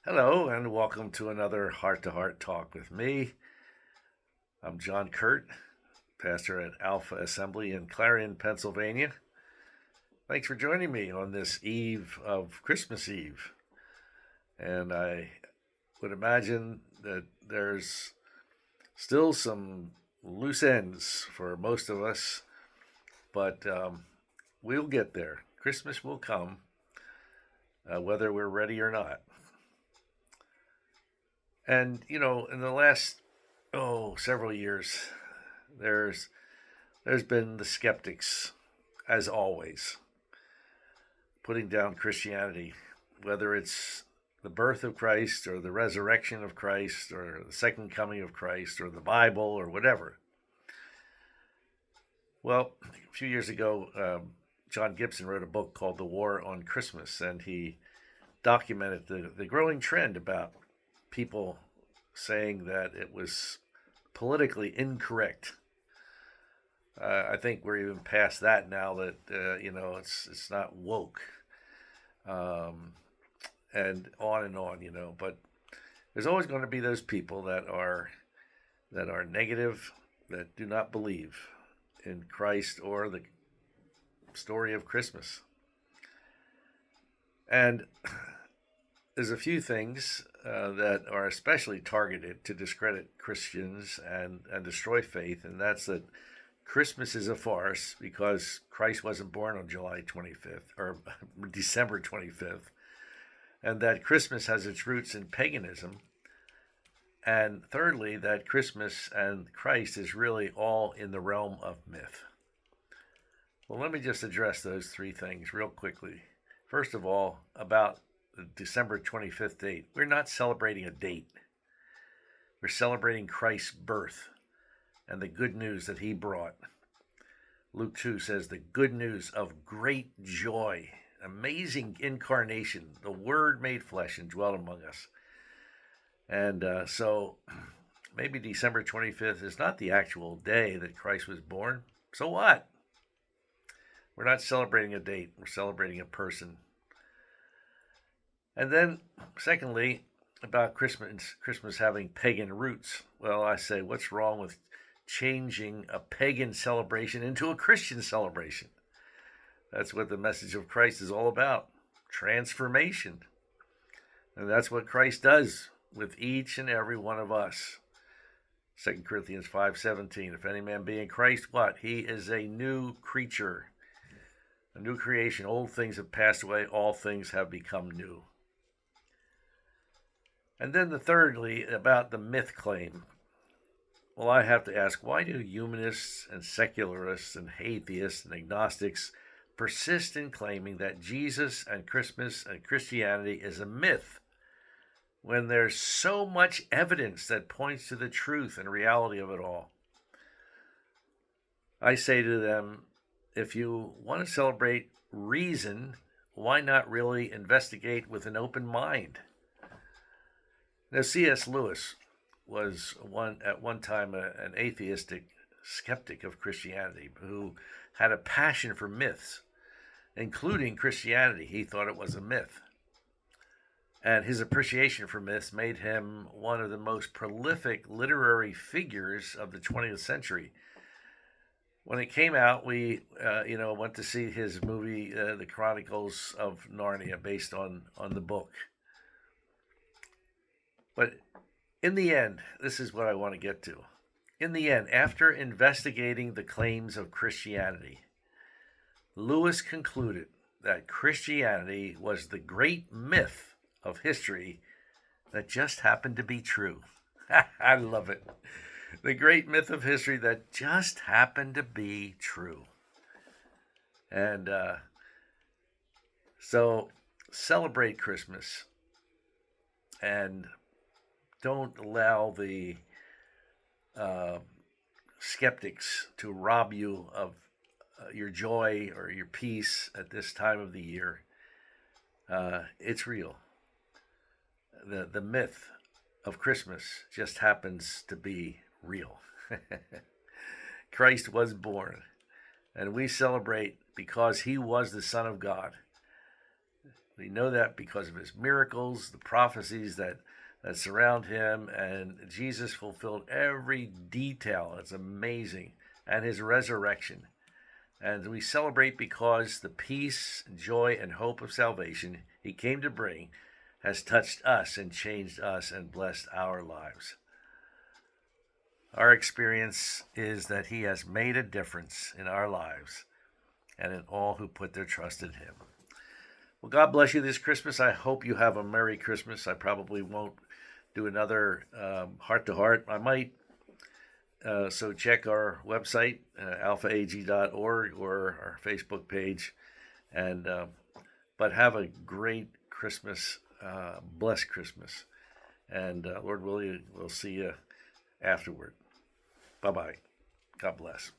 Hello, and welcome to another Heart to Heart Talk with me. I'm John Kuert, pastor at Alpha Assembly in Clarion, Pennsylvania. Thanks for joining me on this eve of Christmas Eve. And I would imagine that there's still some loose ends for most of us, but we'll get there. Christmas will come, whether we're ready or not. And in the last several years, there's there's been the skeptics, as always, putting down Christianity, whether it's the birth of Christ or the resurrection of Christ or the second coming of Christ or the Bible or whatever. Well, a few years ago, John Gibson wrote a book called The War on Christmas, and he documented the growing trend about people saying that it was politically incorrect. I think we're even past that now that it's not woke, um, and on and on. But there's always going to be those people that are negative, that do not believe in Christ or the story of Christmas. And there's a few things that are especially targeted to discredit Christians and destroy faith, and that's that Christmas is a farce because Christ wasn't born on July 25th or December 25th, and that Christmas has its roots in paganism. And thirdly, that Christmas and Christ is really all in the realm of myth. Well, let me just address those three things real quickly. First of all, about the December 25th date. We're not celebrating a date. We're celebrating Christ's birth and the good news that he brought. Luke 2 says the good news of great joy, amazing incarnation, the Word made flesh and dwelt among us. And so maybe December 25th is not the actual day that Christ was born. So what? We're not celebrating a date. We're celebrating a person. And then, secondly, about Christmas having pagan roots. Well, I say, what's wrong with changing a pagan celebration into a Christian celebration? That's what the message of Christ is all about, transformation. And that's what Christ does with each and every one of us. 2 Corinthians 5:17, if any man be in Christ, what? He is a new creature, a new creation. Old things have passed away, all things have become new. And then thirdly, about the myth claim. Well, I have to ask, why do humanists and secularists and atheists and agnostics persist in claiming that Jesus and Christmas and Christianity is a myth when there's so much evidence that points to the truth and reality of it all? I say to them, if you want to celebrate reason, why not really investigate with an open mind? Now, C.S. Lewis was at one time an atheistic skeptic of Christianity who had a passion for myths, including Christianity. He thought it was a myth. And his appreciation for myths made him one of the most prolific literary figures of the 20th century. When it came out, we went to see his movie, The Chronicles of Narnia, based on the book. But in the end, this is what I want to get to. In the end, after investigating the claims of Christianity, Lewis concluded that Christianity was the great myth of history that just happened to be true. I love it. The great myth of history that just happened to be true. And so celebrate Christmas and don't allow the skeptics to rob you of your joy or your peace at this time of the year. It's real. The myth of Christmas just happens to be real. Christ was born, and we celebrate because he was the Son of God. We know that because of his miracles, the prophecies that surround him, and Jesus fulfilled every detail. It's amazing. And his resurrection. And we celebrate because the peace, joy, and hope of salvation he came to bring has touched us and changed us and blessed our lives. Our experience is that he has made a difference in our lives and in all who put their trust in him. Well, God bless you this Christmas. I hope you have a Merry Christmas. I probably won't do another heart to heart. I might. So check our website, alphaag.org, or our Facebook page. And but have a great Christmas, blessed Christmas. And Lord willing, we'll see you afterward. Bye-bye. God bless.